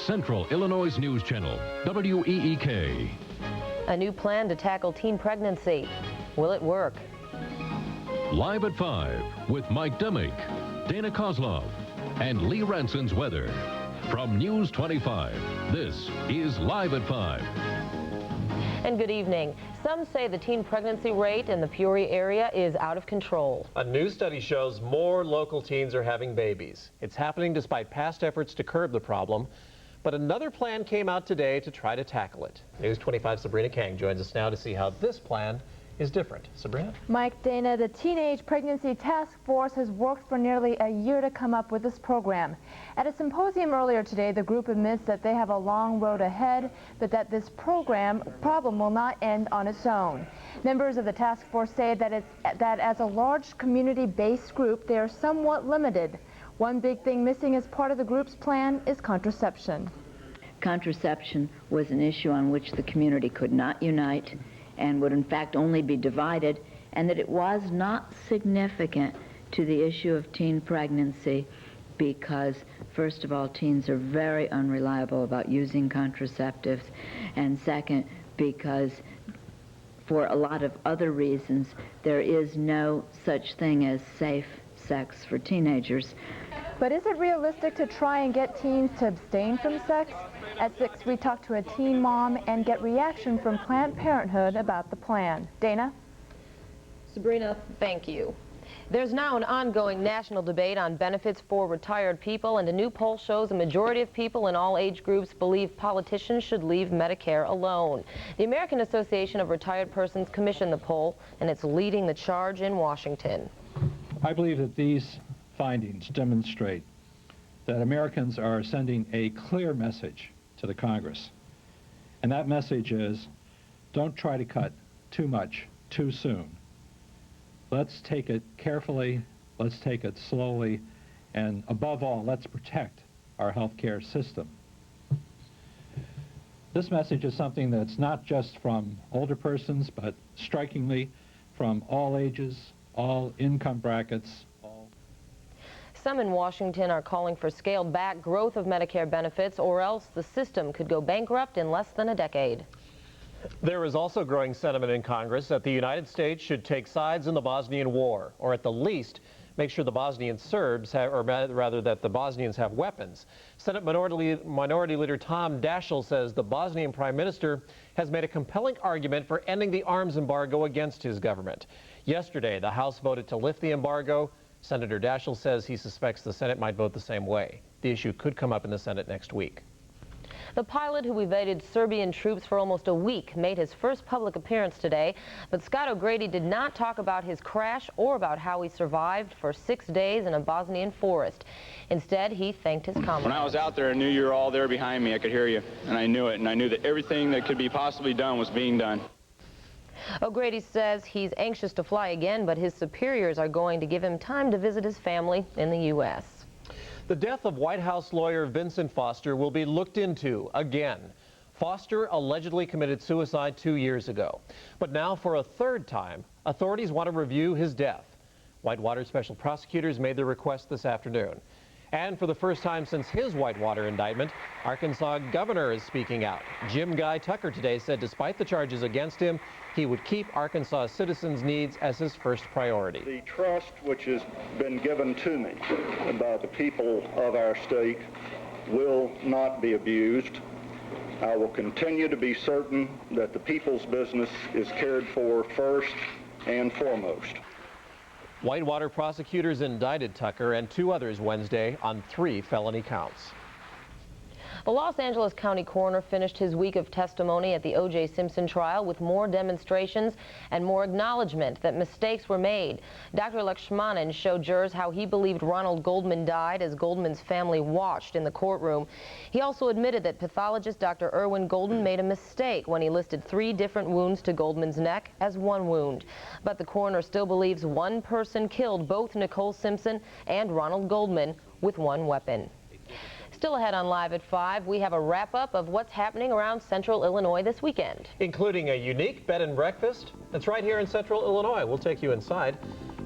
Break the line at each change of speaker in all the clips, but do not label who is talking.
Central Illinois News Channel, WEEK.
A new plan to tackle teen pregnancy. Will it work?
Live at 5 with Mike Demick, Dana Kozlov, and Lee Ranson's weather. From News 25, this is Live at 5.
And good evening. Some say the teen pregnancy rate in the Peoria area is out of control.
A new study shows more local teens are having babies. It's happening despite past efforts to curb the problem. But another plan came out today to try to tackle it. News 25's Sabrina Kang joins us now to see how this plan is different. Sabrina?
Mike, Dana, the Teenage Pregnancy Task Force has worked for nearly a year to come up with this program. At a symposium earlier today, the group admits that they have a long road ahead, but that this problem will not end on its own. Members of the task force say that as a large community-based group, they are somewhat limited. One big thing missing as part of the group's plan is contraception.
Contraception was an issue on which the community could not unite and would in fact only be divided, and that it was not significant to the issue of teen pregnancy because, first of all, teens are very unreliable about using contraceptives, and second, because for a lot of other reasons, there is no such thing as safe sex for teenagers.
But is it realistic to try and get teens to abstain from sex? At 6, we talk to a teen mom and get reaction from Planned Parenthood about the plan. Dana?
Sabrina, thank you. There's now an ongoing national debate on benefits for retired people, and a new poll shows a majority of people in all age groups believe politicians should leave Medicare alone. The American Association of Retired Persons commissioned the poll, and it's leading the charge in Washington.
I believe that these findings demonstrate that Americans are sending a clear message to the Congress. And that message is, don't try to cut too much too soon. Let's take it carefully, let's take it slowly, and above all, let's protect our healthcare system. This message is something that's not just from older persons, but strikingly from all ages, all income brackets.
Some in Washington are calling for scaled-back growth of Medicare benefits, or else the system could go bankrupt in less than a decade.
There is also growing sentiment in Congress that the United States should take sides in the Bosnian War, or at the least make sure the Bosnian Serbs have, or rather that the Bosnians have weapons. Senate Minority Leader Tom Daschle says the Bosnian Prime Minister has made a compelling argument for ending the arms embargo against his government. Yesterday, the House voted to lift the embargo. Senator Daschle says he suspects the Senate might vote the same way. The issue could come up in the Senate next week.
The pilot who evaded Serbian troops for almost a week made his first public appearance today, but Scott O'Grady did not talk about his crash or about how he survived for 6 days in a Bosnian forest. Instead, he thanked his comrades.
When I was out there, I knew you were all there behind me. I could hear you, and I knew it, and I knew that everything that could be possibly done was being done.
O'Grady says he's anxious to fly again, but his superiors are going to give him time to visit his family in the U.S.
The death of White House lawyer Vincent Foster will be looked into again. Foster allegedly committed suicide 2 years ago. But now, for a third time, authorities want to review his death. Whitewater special prosecutors made their request this afternoon. And for the first time since his Whitewater indictment, Arkansas governor is speaking out. Jim Guy Tucker today said despite the charges against him, he would keep Arkansas citizens' needs as his first priority.
The trust which has been given to me by the people of our state will not be abused. I will continue to be certain that the people's business is cared for first and foremost.
Whitewater prosecutors indicted Tucker and 2 others Wednesday on 3 felony counts.
The Los Angeles County coroner finished his week of testimony at the O.J. Simpson trial with more demonstrations and more acknowledgement that mistakes were made. Dr. Lakshmanan showed jurors how he believed Ronald Goldman died as Goldman's family watched in the courtroom. He also admitted that pathologist Dr. Irwin Golden made a mistake when he listed 3 different wounds to Goldman's neck as 1 wound. But the coroner still believes one person killed both Nicole Simpson and Ronald Goldman with 1 weapon. Still ahead on Live at 5, we have a wrap-up of what's happening around Central Illinois this weekend.
Including a unique bed and breakfast that's right here in Central Illinois. We'll take you inside.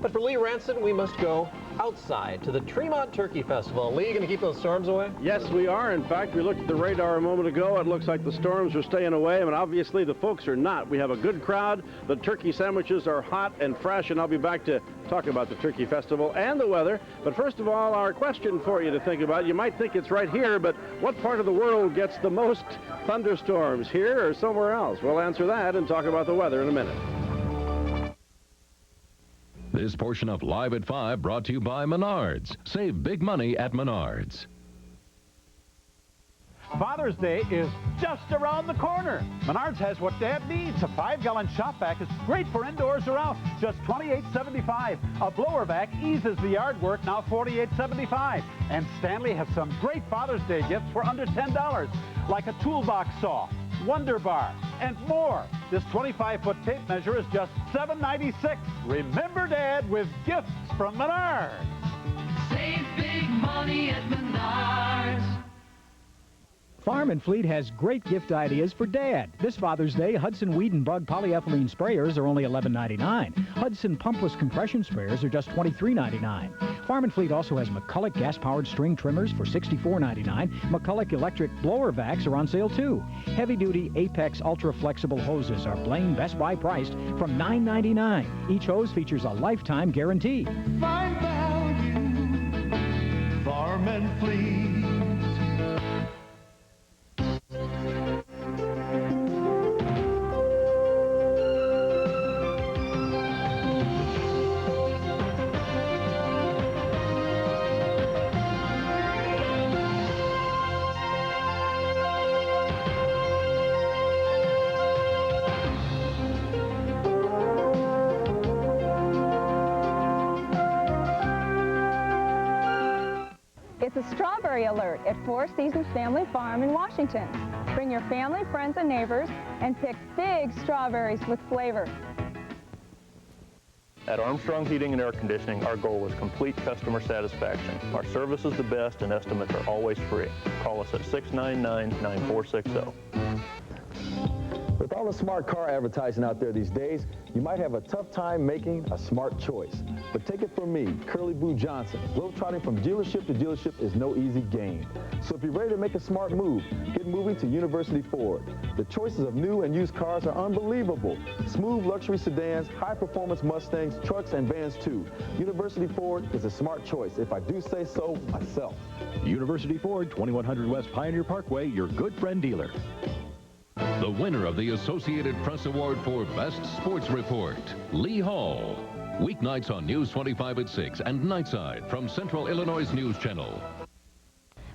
But for Lee Ranson, we must go outside to the Tremont Turkey Festival. Lee, you going to keep those storms away?
Yes, we are. In fact, we looked at the radar a moment ago. It looks like the storms are staying away, but obviously the folks are not. We have a good crowd. The turkey sandwiches are hot and fresh, and I'll be back to talk about the Turkey Festival and the weather. But first of all, our question for you to think about. You might think it's right here, but what part of the world gets the most thunderstorms, here or somewhere else? We'll answer that and talk about the weather in a minute.
This portion of Live at 5 brought to you by Menards. Save big money at Menards.
Father's Day is just around the corner. Menards has what Dad needs. A 5-gallon shop vac is great for indoors or out, just $28.75. A blower vac eases the yard work, now $48.75. And Stanley has some great Father's Day gifts for under $10, like a toolbox saw, Wonder Bar, and more. This 25-foot tape measure is just $7.96. Remember Dad with gifts from Menards.
Save big money at Menards.
Farm and Fleet has great gift ideas for Dad. This Father's Day, Hudson Weed and Bug polyethylene sprayers are only $11.99. Hudson pumpless compression sprayers are just $23.99. Farm and Fleet also has McCulloch gas-powered string trimmers for $64.99. McCulloch electric blower vacs are on sale too. Heavy-duty Apex ultra-flexible hoses are Blaine Best Buy priced from $9.99. Each hose features a lifetime guarantee.
Find value. Farm and Fleet.
It's a strawberry alert at Four Seasons Family Farm in Washington. Bring your family, friends, and neighbors and pick big strawberries with flavor.
At Armstrong Heating and Air Conditioning, our goal is complete customer satisfaction. Our service is the best and estimates are always free. Call us at 699-9460.
With all the smart car advertising out there these days, you might have a tough time making a smart choice. But take it from me, Curly Boo Johnson. Globetrotting from dealership to dealership is no easy game. So if you're ready to make a smart move, get moving to University Ford. The choices of new and used cars are unbelievable. Smooth luxury sedans, high-performance Mustangs, trucks, and vans too. University Ford is a smart choice, if I do say so myself.
University Ford, 2100 West Pioneer Parkway, your good friend dealer.
The winner of the Associated Press Award for Best Sports Report, Lee Hall. Weeknights on News 25 at 6 and Nightside from Central Illinois News Channel.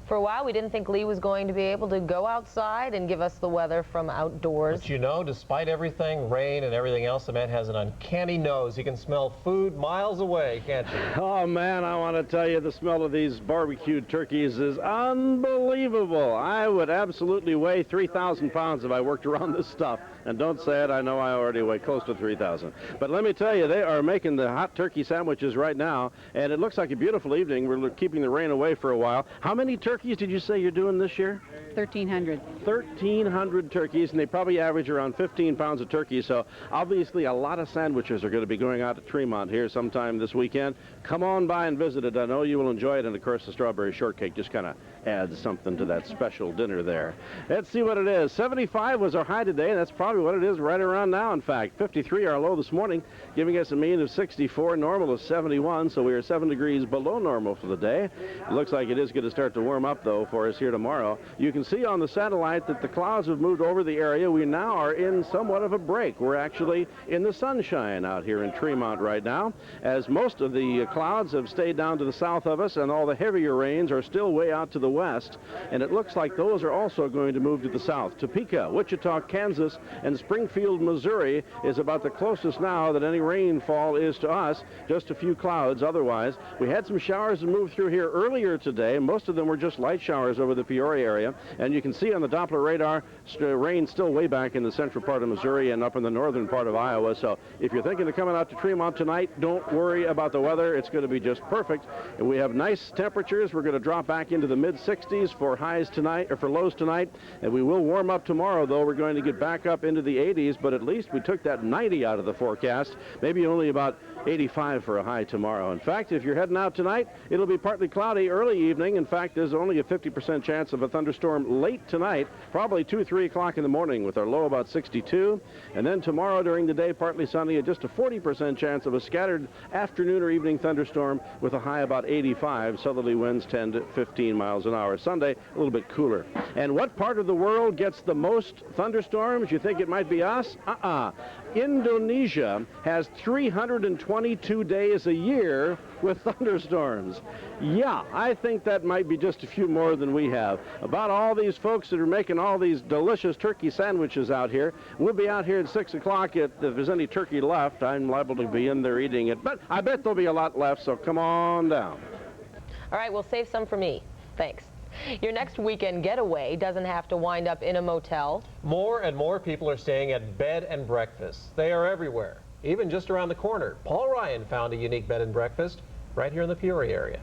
For a while, we didn't think Lee was going to be able to go outside and give us the weather from outdoors.
But you know, despite everything, rain and everything else, the man has an uncanny nose. He can smell food miles away, can't you?
Oh, man, I want to tell you, the smell of these barbecued turkeys is unbelievable. I would absolutely weigh 3,000 pounds if I worked around this stuff. And don't say it, I know I already weigh close to 3,000. But let me tell you, they are making the hot turkey sandwiches right now, and it looks like a beautiful evening. We're keeping the rain away for a while. How many turkeys did you say you're doing this year?
1,300.
1,300 turkeys, and they probably average around 15 pounds of turkey, so obviously a lot of sandwiches are going to be going out to Tremont here sometime this weekend. Come on by and visit it. I know you will enjoy it, and of course the strawberry shortcake just kind of adds something to that special dinner there. Let's see what it is. 75 was our high today, and that's probably what it is right around now, in fact. 53 our low this morning, giving us a mean of 64. Normal is 71, so we are 7 degrees below normal for the day. It looks like it is going to start to warm up, though, for us here tomorrow. You can see on the satellite that the clouds have moved over the area. We now are in somewhat of a break. We're actually in the sunshine out here in Tremont right now, as most of the clouds have stayed down to the south of us, and all the heavier rains are still way out to the west, and it looks like those are also going to move to the south. Topeka, Wichita, Kansas, and Springfield, Missouri is about the closest now that any rainfall is to us. Just a few clouds otherwise. We had some showers that moved through here earlier today. Most of them were just light showers over the Peoria area, and you can see on the Doppler radar rain still way back in the central part of Missouri and up in the northern part of Iowa. So if you're thinking of coming out to Tremont tonight, don't worry about the weather. It's going to be just perfect. And we have nice temperatures. We're going to drop back into the mid-60s for highs tonight, or for lows tonight, and we will warm up tomorrow, though. We're going to get back up into the 80s, but at least we took that 90 out of the forecast. Maybe only about 85 for a high tomorrow. In fact, if you're heading out tonight, it'll be partly cloudy early evening. In fact, there's only a 50% chance of a thunderstorm late tonight, probably 2, 3 o'clock in the morning with our low about 62. And then tomorrow during the day, partly sunny, and just a 40% chance of a scattered afternoon or evening thunderstorm with a high about 85. Southerly winds 10 to 15 miles an hour. Sunday, a little bit cooler. And what part of the world gets the most thunderstorms? You think it might be us? Indonesia has 322 days a year with thunderstorms. Yeah, I think that might be just a few more than we have. About all these folks that are making all these delicious turkey sandwiches out here, we'll be out here at 6 o'clock. If there's any turkey left, I'm liable to be in there eating it. But I bet there'll be a lot left, so come on down.
All right, we'll save some for me. Thanks. Your next weekend getaway doesn't have to wind up in a motel.
More and more people are staying at bed and breakfasts. They are everywhere, even just around the corner. Paul Ryan found a unique bed and breakfast right here in the Peoria area.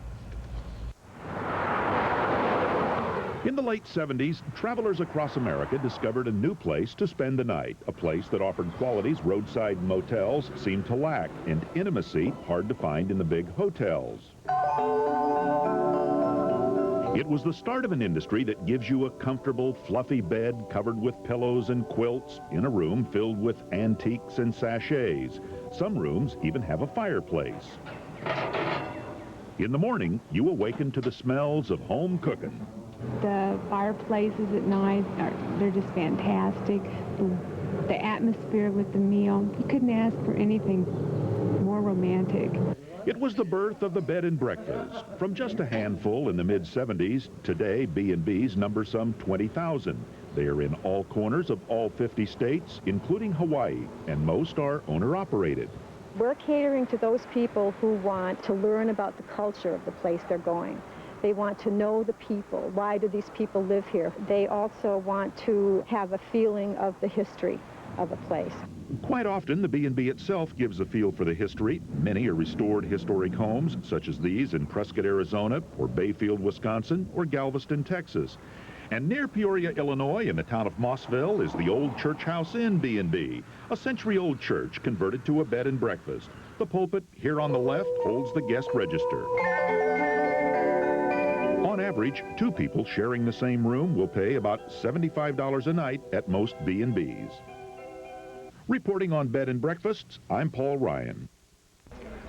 In the late 70s, travelers across America discovered a new place to spend the night, a place that offered qualities roadside motels seemed to lack, and intimacy hard to find in the big hotels. It was the start of an industry that gives you a comfortable, fluffy bed covered with pillows and quilts in a room filled with antiques and sachets. Some rooms even have a fireplace. In the morning, you awaken to the smells of home cooking.
The fireplaces at night, they're just fantastic. The atmosphere with the meal, you couldn't ask for anything more romantic.
It was the birth of the bed and breakfast. From just a handful in the mid-70s, today B&Bs number some 20,000. They are in all corners of all 50 states, including Hawaii, and most are owner-operated.
We're catering to those people who want to learn about the culture of the place they're going. They want to know the people. Why do these people live here? They also want to have a feeling of the history of a place.
Quite often, the B&B itself gives a feel for the history. Many are restored historic homes, such as these in Prescott, Arizona, or Bayfield, Wisconsin, or Galveston, Texas. And near Peoria, Illinois, in the town of Mossville, is the old Church House Inn B&B, a century-old church converted to a bed and breakfast. The pulpit, here on the left, holds the guest register. On average, 2 people sharing the same room will pay about $75 a night at most B&Bs. Reporting on Bed and Breakfasts, I'm Paul Ryan.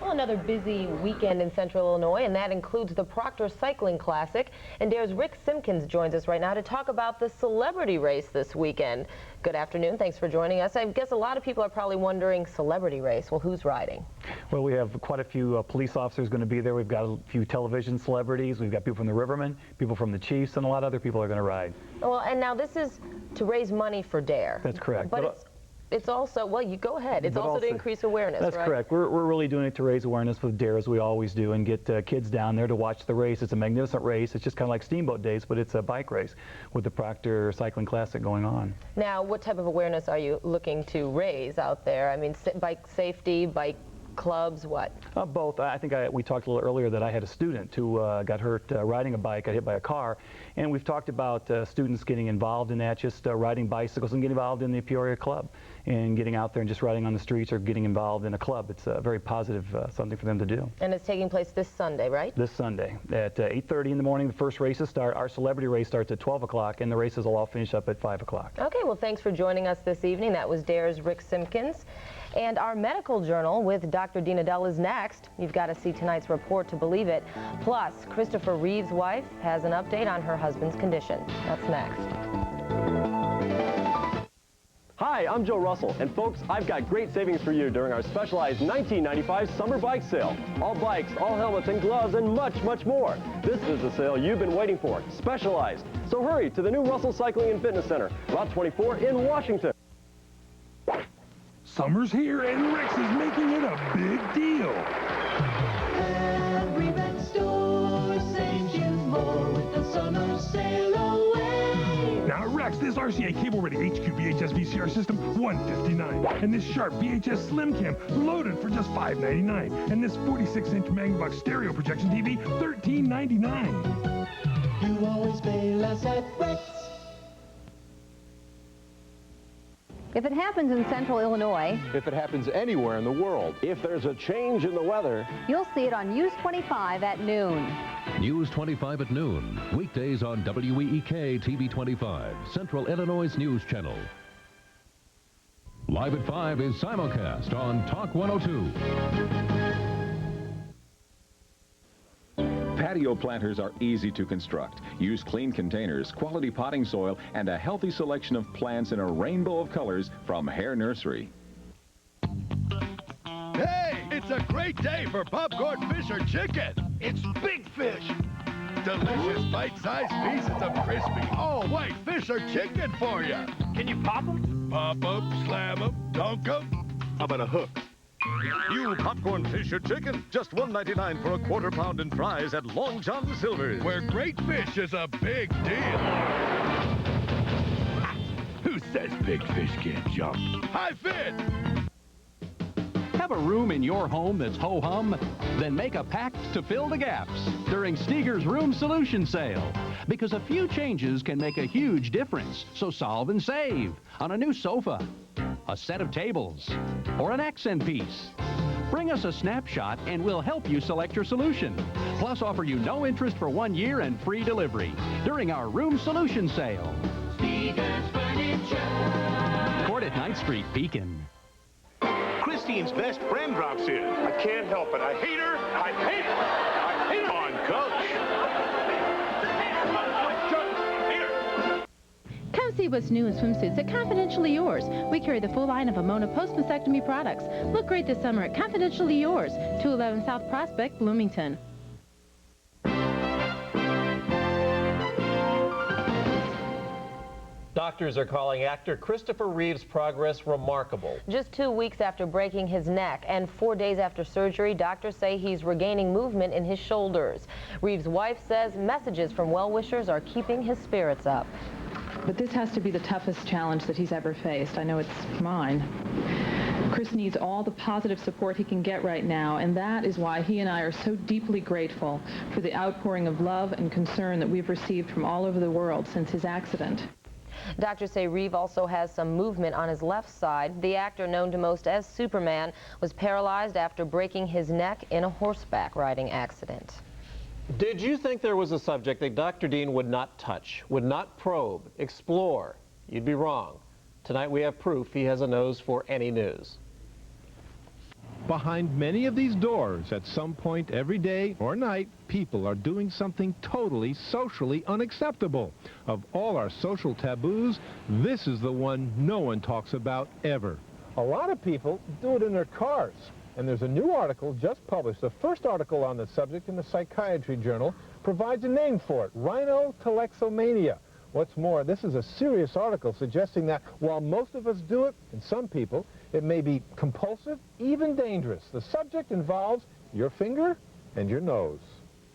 Well, another busy weekend in Central Illinois, and that includes the Proctor Cycling Classic. And Dare's Rick Simpkins joins us right now to talk about the celebrity race this weekend. Good afternoon. Thanks for joining us. I guess a lot of people are probably wondering, celebrity race, well, who's riding?
Well, we have quite a few police officers going to be there. We've got a few television celebrities. We've got people from the Rivermen, people from the Chiefs, and a lot of other people are going to ride.
Well, and now this is to raise money for Dare.
That's correct.
But it's also, well, you go ahead. It's also to increase awareness,
That's
right?
correct. We're really doing it to raise awareness with Dare, as we always do, and get kids down there to watch the race. It's a magnificent race. It's just kind of like Steamboat Days, but it's a bike race with the Proctor Cycling Classic going on.
Now, what type of awareness are you looking to raise out there? I mean, bike safety, bike clubs, what?
Both. I think we talked a little earlier that I had a student who got hurt riding a bike, got hit by a car, and we've talked about students getting involved in that, just riding bicycles and getting involved in the Peoria Club and getting out there and just riding on the streets or getting involved in a club. It's a very positive something for them to do.
And it's taking place this Sunday, right?
This Sunday at 8:30 in the morning. The first races start. Our celebrity race starts at 12 o'clock, and the races will all finish up at 5 o'clock.
Okay, well, thanks for joining us this evening. That was Dare's Rick Simpkins. And our medical journal with Dr. Dina Dell is next. You've got to see tonight's report to believe it. Plus, Christopher Reeve's wife has an update on her husband's condition. That's next.
Hi, I'm Joe Russell, and folks, I've got great savings for you during our specialized 1995 summer bike sale. All bikes, all helmets and gloves, and much, much more. This is the sale you've been waiting for, specialized. So hurry to the new Russell Cycling and Fitness Center, Route 24 in Washington.
Summer's here, and Rex is making it a big deal.
Every Rex store saves you more with the summer sail away.
Now at Rex, this RCA cable-ready HQ VHS VCR system, $159. And this Sharp VHS Slim Cam, loaded for just $5.99. And this 46-inch Magnavox stereo projection TV, $13.99.
You always pay less at Rex.
If it happens in central Illinois,
If it happens anywhere in the world.
If there's a change in the weather,
you'll see it on News 25 at noon.
News 25 at noon, weekdays on WEEK TV 25, Central Illinois News Channel. Live at 5 is simulcast on Talk 102.
Patio planters are easy to construct. Use clean containers, quality potting soil, and a healthy selection of plants in a rainbow of colors from Hare Nursery.
Hey, it's a great day for popcorn fish or chicken. It's big fish. Delicious bite-sized pieces of crispy, all-white fish or chicken for you. Can you pop them? Pop them, slam them, dunk them. How about a hook? New popcorn fish or chicken, just $1.99 for a quarter pound in fries at Long John Silver's, where great fish is a big deal. Who says big fish can't jump? Hi, Fit!
Have a room in your home that's ho-hum? Then make a pact to fill the gaps during Steger's Room Solution Sale. Because a few changes can make a huge difference. So solve and save on a new sofa, a set of tables, or an accent piece. Bring us a snapshot and we'll help you select your solution. Plus offer you no interest for 1 year and free delivery during our Room Solution Sale.
Steger's Furniture.
Court at 9th Street, Beacon.
Christine's best friend drops in. I can't help it. I hate her. I hate her. I hate her. On Coach.
Come see what's new in swimsuits at Confidentially Yours. We carry the full line of Amona post-mastectomy products. Look great this summer at Confidentially Yours, 211 South Prospect, Bloomington.
Doctors are calling actor Christopher Reeve's progress remarkable.
Just 2 weeks after breaking his neck and 4 days after surgery, doctors say he's regaining movement in his shoulders. Reeve's wife says messages from well-wishers are keeping his spirits up.
But this has to be the toughest challenge that he's ever faced. I know it's mine. Chris needs all the positive support he can get right now, and that is why he and I are so deeply grateful for the outpouring of love and concern that we've received from all over the world since his accident.
Doctors say Reeve also has some movement on his left side. The actor, known to most as Superman, was paralyzed after breaking his neck in a horseback riding accident.
Did you think there was a subject that Dr. Dean would not touch, would not probe, explore? You'd be wrong. Tonight we have proof he has a nose for any news.
Behind many of these doors, at some point every day or night, people are doing something totally socially unacceptable. Of all our social taboos, this is the one no one talks about ever.
A lot of people do it in their cars. And there's a new article just published. The first article on the subject in the Psychiatry Journal provides a name for it, rhinotoxomania. What's more, this is a serious article suggesting that while most of us do it, and some people, it may be compulsive, even dangerous. The subject involves your finger and your nose.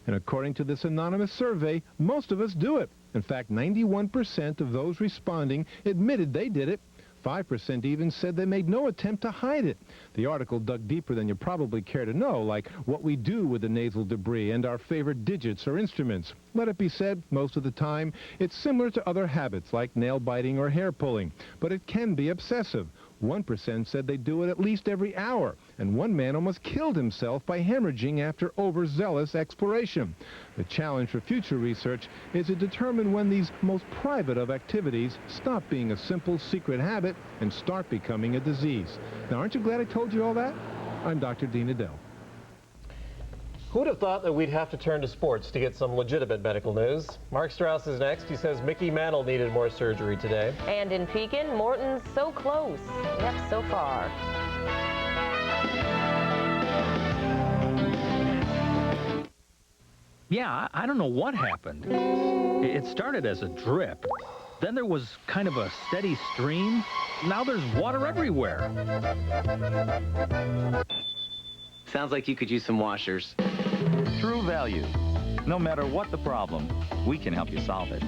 And according to this anonymous survey, most of us do it. In fact, 91% of those responding admitted they did it. 5% even said they made no attempt to hide it. The article dug deeper than you probably care to know, like what we do with the nasal debris and our favorite digits or instruments. Let it be said, most of the time, it's similar to other habits like nail biting or hair pulling, but it can be obsessive. 1% said they do it at least every hour, and one man almost killed himself by hemorrhaging after overzealous exploration. The challenge for future research is to determine when these most private of activities stop being a simple secret habit and start becoming a disease. Now, aren't you glad I told you all that? I'm Dr. Dean Adele.
Who would have thought that we'd have to turn to sports to get some legitimate medical news? Mark Strauss is next. He says Mickey Mantle needed more surgery today.
And in Pekin, Morton's so close, yet so far.
Yeah, I don't know what happened. It started as a drip. Then there was kind of a steady stream. Now there's water everywhere.
Sounds like you could use some washers.
True value. No matter what the problem, we can help you solve it.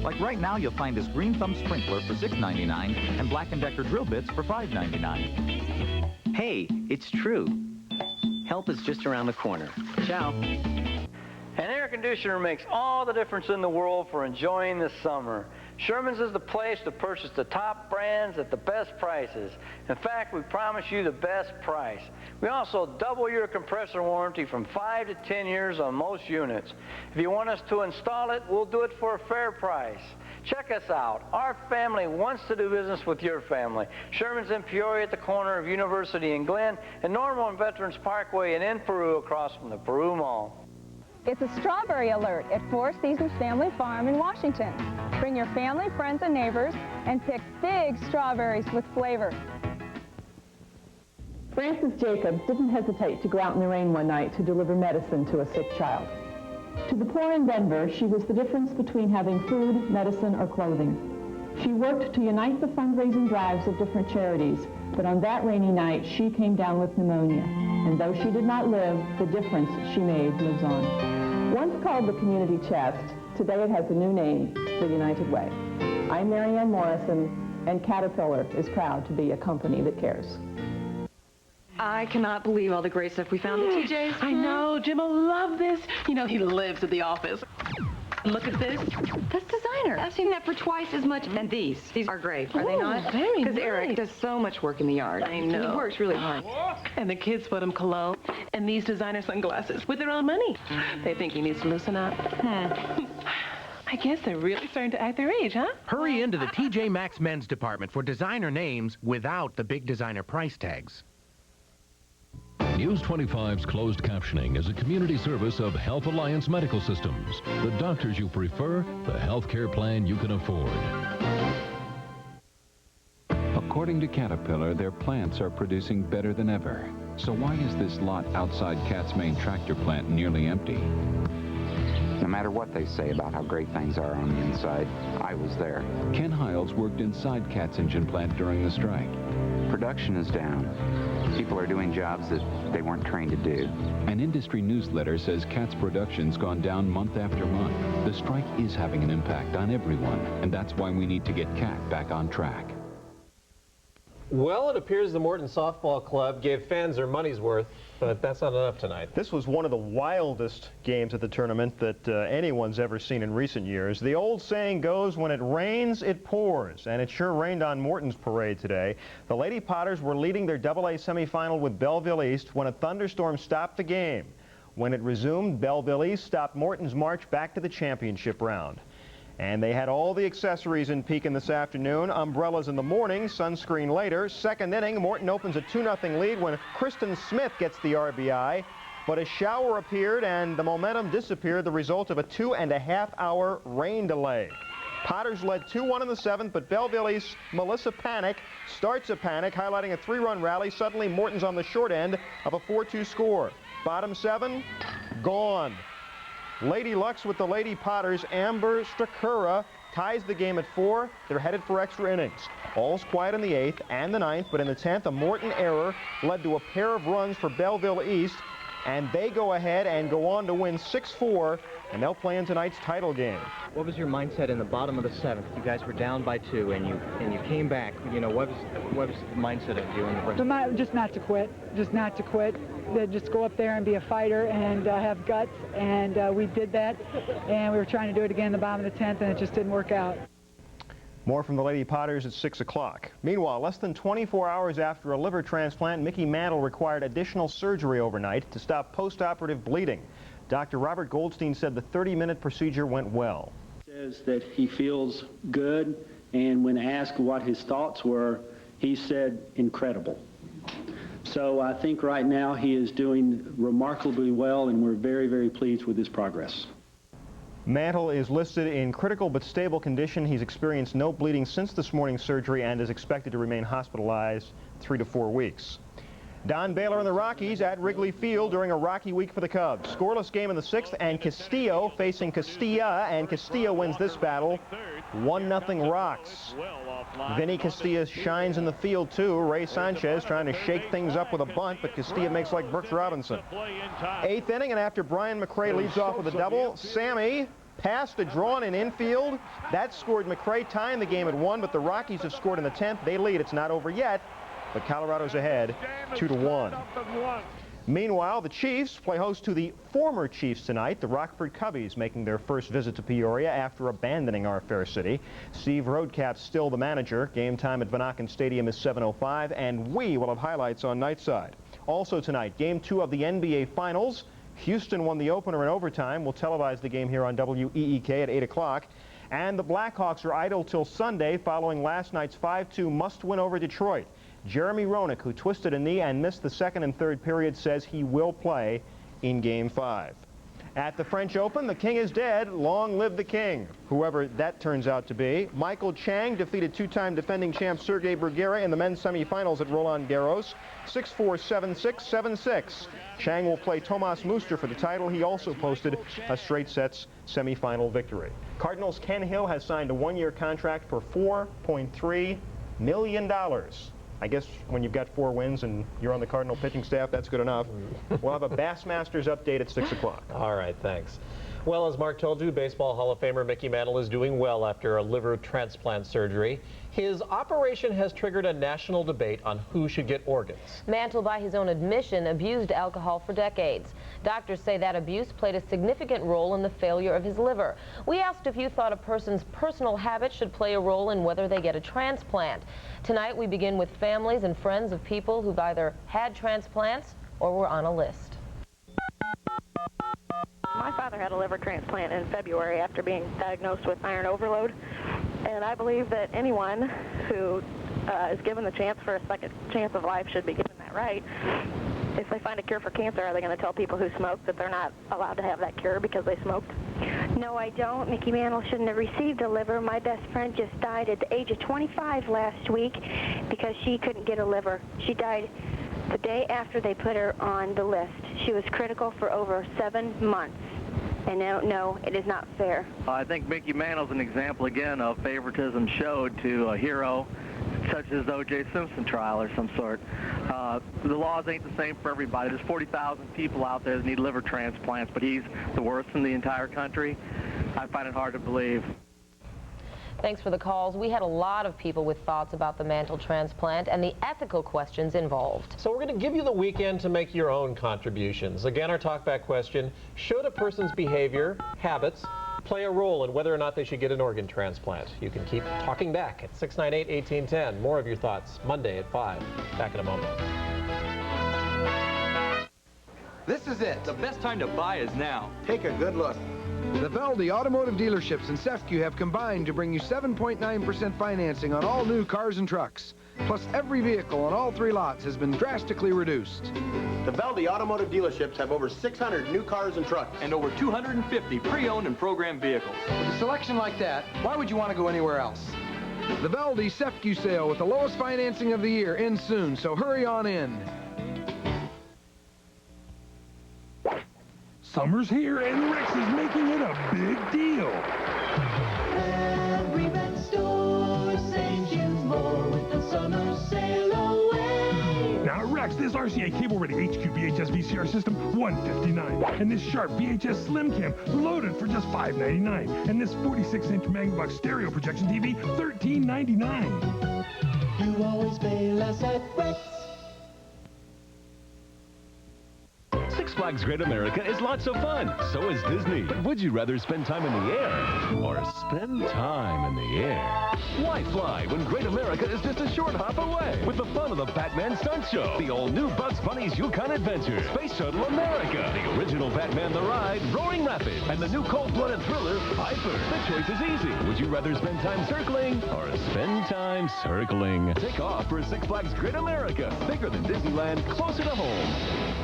Like right now, you'll find this Green Thumb sprinkler for $6.99 and Black & Decker drill bits for $5.99.
Hey, it's true. Help is just around the corner. Ciao.
And there
conditioner makes all the difference in the world for enjoying the summer. Sherman's is the place to purchase the top brands at the best prices. In fact, we promise you the best price. We also double your compressor warranty from 5 to 10 years on most units. If you want us to install it, we'll do it for a fair price. Check us out. Our family wants to do business with your family. Sherman's in Peoria at the corner of University and Glen, and Normal and Veterans Parkway and in Peru across from the Peru Mall.
It's a strawberry alert at Four Seasons Family Farm in Washington. Bring your family, friends, and neighbors and pick big strawberries with flavor.
Frances Jacobs didn't hesitate to go out in the rain one night to deliver medicine to a sick child. To the poor in Denver, she was the difference between having food, medicine, or clothing. She worked to unite the fundraising drives of different charities, but on that rainy night, she came down with pneumonia. And though she did not live, the difference she made lives on. Once called the Community Chest, today it has a new name, the United Way. I'm Marianne Morrison, and Caterpillar is proud to be a company that cares.
I cannot believe all the great stuff we found at TJ's.
I know, Jim will love this. You know, he lives at the office. Look at this.
That's designer. I've seen that for twice as much. And these are great, are they not?
Very
Because
nice.
Eric does so much work in the yard.
I know.
He works really hard.
And the kids put him cologne and these designer sunglasses with their own money. They think he needs to loosen up. I guess they're really starting to act their age, huh?
Hurry into the TJ Maxx men's department for designer names without the big designer price tags.
News 25's closed captioning is a community service of Health Alliance Medical Systems. The doctors you prefer, the health care plan you can afford.
According to Caterpillar, their plants are producing better than ever. So why is this lot outside Cat's main tractor plant nearly empty?
No matter what they say about how great things are on the inside, I was there.
Ken Hiles worked inside Cat's engine plant during the strike.
Production is down. People are doing jobs that they weren't trained to do.
An industry newsletter says Cat's production's gone down month after month. The strike is having an impact on everyone, and that's why we need to get Cat back on track.
Well, it appears the Morton Softball Club gave fans their money's worth, but that's not enough tonight.
This was one of the wildest games at the tournament that anyone's ever seen in recent years. The old saying goes, when it rains, it pours, and it sure rained on Morton's parade today. The Lady Potters were leading their AA semifinal with Belleville East when a thunderstorm stopped the game. When it resumed, Belleville East stopped Morton's march back to the championship round. And they had all the accessories in Pekin this afternoon. Umbrellas in the morning, sunscreen later. Second inning, Morton opens a 2-0 lead when Kristen Smith gets the RBI. But a shower appeared and the momentum disappeared, the result of a 2.5-hour rain delay. Potters led 2-1 in the 7th, but Belleville East's Melissa Panic starts a panic, highlighting a 3-run rally. Suddenly, Morton's on the short end of a 4-2 score. Bottom 7, gone. Lady Lux with the Lady Potters. Amber Strakura ties the game at 4. They're headed for extra innings. All's quiet in the 8th and the 9th, but in the 10th, a Morton error led to a pair of runs for Belleville East, and they go ahead and go on to win 6-4, and they'll play in tonight's title game.
What was your mindset in the bottom of the 7th? You guys were down by 2, and you came back. You know, what was the mindset of you in the break?
Just not to quit. Just not to quit. Just go up there and be a fighter and have guts, and we did that, and we were trying to do it again in the bottom of the 10th, and it just didn't work out.
More from the Lady Potters at 6 o'clock. Meanwhile, less than 24 hours after a liver transplant, Mickey Mantle required additional surgery overnight to stop post-operative bleeding. Dr. Robert Goldstein said the 30-minute procedure went well.
Says that he feels good, and when asked what his thoughts were, he said incredible. So I think right now he is doing remarkably well, and we're very, very pleased with his progress.
Mantle is listed in critical but stable condition. He's experienced no bleeding since this morning's surgery and is expected to remain hospitalized 3 to 4 weeks. Don Baylor and the Rockies at Wrigley Field during a rocky week for the Cubs. Scoreless game in the 6th, and Castillo facing Castilla, and Castillo wins this battle. 1-0 Rocks. Vinny Castilla shines in the field too. Ray Sanchez trying to shake things up with a bunt, but Castilla makes like Brooks Robinson. 8th inning, and after Brian McRae leads off with a double, Sammy passed a drawn in infield. That scored McRae, tying the game at 1, but the Rockies have scored in the 10th. They lead. It's not over yet, but Colorado's ahead 2-1. Meanwhile, the Chiefs play host to the former Chiefs tonight, the Rockford Cubbies, making their first visit to Peoria after abandoning our fair city. Steve Roadcap's still the manager. Game time at Vanaken Stadium is 7:05, and we will have highlights on Nightside. Also tonight, Game 2 of the NBA Finals. Houston won the opener in overtime. We'll televise the game here on WEEK at 8 o'clock. And the Blackhawks are idle till Sunday following last night's 5-2 must-win over Detroit. Jeremy Roenick, who twisted a knee and missed the second and third period, says he will play in Game 5. At the French Open, the king is dead. Long live the king, whoever that turns out to be. Michael Chang defeated two-time defending champ Sergei Bruguera in the men's semifinals at Roland Garros, 6-4, 7-6, 7-6. Chang will play Tomas Muster for the title. He also posted a straight sets semifinal victory. Cardinals' Ken Hill has signed a one-year contract for $4.3 million. I guess when you've got 4 wins and you're on the Cardinal pitching staff, that's good enough. We'll have a Bassmasters update at 6 o'clock.
All right, thanks. Well, as Mark told you, Baseball Hall of Famer Mickey Mantle is doing well after a liver transplant surgery. His operation has triggered a national debate on who should get organs.
Mantle, by his own admission, abused alcohol for decades. Doctors say that abuse played a significant role in the failure of his liver. We asked if you thought a person's personal habits should play a role in whether they get a transplant. Tonight, we begin with families and friends of people who've either had transplants or were on a list.
My father had a liver transplant in February after being diagnosed with iron overload, and I believe that anyone who is given the chance for a second chance of life should be given that right. If they find a cure for cancer, are they going to tell people who smoke that they're not allowed to have that cure because they smoked?
No, I don't. Mickey Mantle shouldn't have received a liver. My best friend just died at the age of 25 last week because she couldn't get a liver. She died the day after they put her on the list. She was critical for over 7 months. And no, it is not fair.
I think Mickey Mantle's an example, again, of favoritism showed to a hero such as the O.J. Simpson trial or some sort. The laws ain't the same for everybody. There's 40,000 people out there that need liver transplants, but he's the worst in the entire country. I find it hard to believe.
Thanks for the calls. We had a lot of people with thoughts about the Mantle transplant and the ethical questions involved.
So we're going to give you the weekend to make your own contributions. Again, our talkback question, should a person's behavior, habits, play a role in whether or not they should get an organ transplant? You can keep talking back at 698-1810. More of your thoughts Monday at 5. Back in a moment.
This is it. The best time to buy is now.
Take a good look. The Veldy Automotive Dealerships in Sefcu have combined to bring you 7.9% financing on all new cars and trucks. Plus, every vehicle on all 3 lots has been drastically reduced. The Veldy Automotive Dealerships have over 600 new cars and trucks.
And over 250 pre-owned and programmed vehicles.
With a selection like that, why would you want to go anywhere else? The Veldy Sefcu sale with the lowest financing of the year ends soon, so hurry on in.
Summer's here, and Rex is making it a big deal.
Every red store saves you more with the summer sail away.
Now at Rex, this RCA cable-ready HQ VHS VCR system, $159. And this Sharp VHS Slim Cam, loaded for just $5.99. And this 46-inch Magnavox stereo projection TV, $13.99.
You always pay less at Rex.
Six Flags Great America is lots of fun. So is Disney. But would you rather spend time in the air or spend time in the air? Why fly when Great America is just a short hop away? With the fun of the Batman Stunt Show, the all-new Bugs Bunny's Yukon Adventure, Space Shuttle America, the original Batman the Ride, Roaring Rapids, and the new cold-blooded thriller, Piper. The choice is easy. Would you rather spend time circling or spend time circling? Take off for Six Flags Great America. Bigger than Disneyland, closer to home.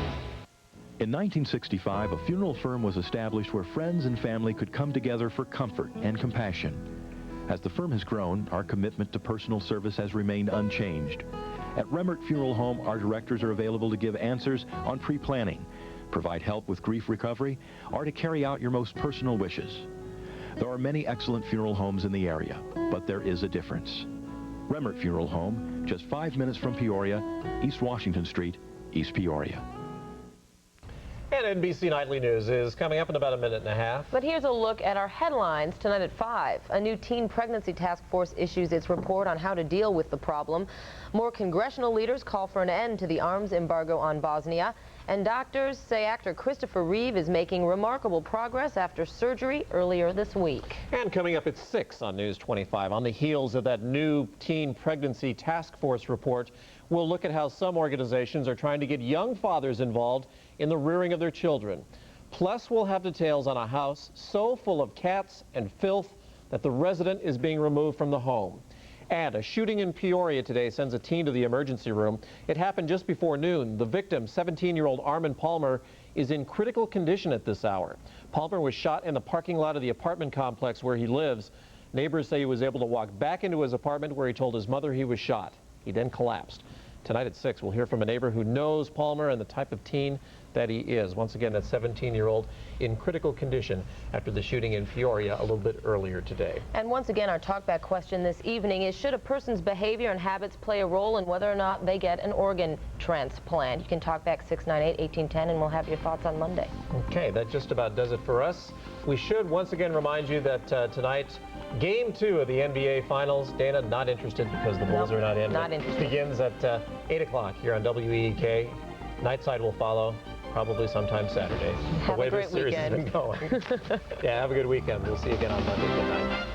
In 1965, a funeral firm was established where friends and family could come together for comfort and compassion. As the firm has grown, our commitment to personal service has remained unchanged. At Remmert Funeral Home, our directors are available to give answers on pre-planning, provide help with grief recovery, or to carry out your most personal wishes. There are many excellent funeral homes in the area, but there is a difference. Remmert Funeral Home, just 5 minutes from Peoria, East Washington Street, East Peoria.
And NBC Nightly News is coming up in about a minute and a half.
But here's a look at our headlines tonight at 5. A new teen pregnancy task force issues its report on how to deal with the problem. More congressional leaders call for an end to the arms embargo on Bosnia. And doctors say actor Christopher Reeve is making remarkable progress after surgery earlier this week.
And coming up at 6 on News 25, on the heels of that new teen pregnancy task force report, we'll look at how some organizations are trying to get young fathers involved in the rearing of their children. Plus, we'll have details on a house so full of cats and filth that the resident is being removed from the home. And a shooting in Peoria today sends a teen to the emergency room. It happened just before noon. The victim, 17-year-old Armand Palmer, is in critical condition at this hour. Palmer was shot in the parking lot of the apartment complex where he lives. Neighbors say he was able to walk back into his apartment where he told his mother he was shot. He then collapsed. Tonight at 6, we'll hear from a neighbor who knows Palmer and the type of teen that he is. Once again, that 17-year-old in critical condition after the shooting in Peoria a little bit earlier today.
And once again, our talkback question this evening is, should a person's behavior and habits play a role in whether or not they get an organ transplant? You can talk back 698-1810 and we'll have your thoughts on Monday.
Okay, that just about does it for us. We should once again remind you that tonight, Game 2 of the NBA Finals. Dana, not interested because the Bulls are not in.
Not interested.
Begins at 8 o'clock here on WEEK. Nightside will follow, probably sometime Saturday.
Have a great weekend.
The way this series has been going. Yeah, have a good weekend. We'll see you again on Monday. Good night.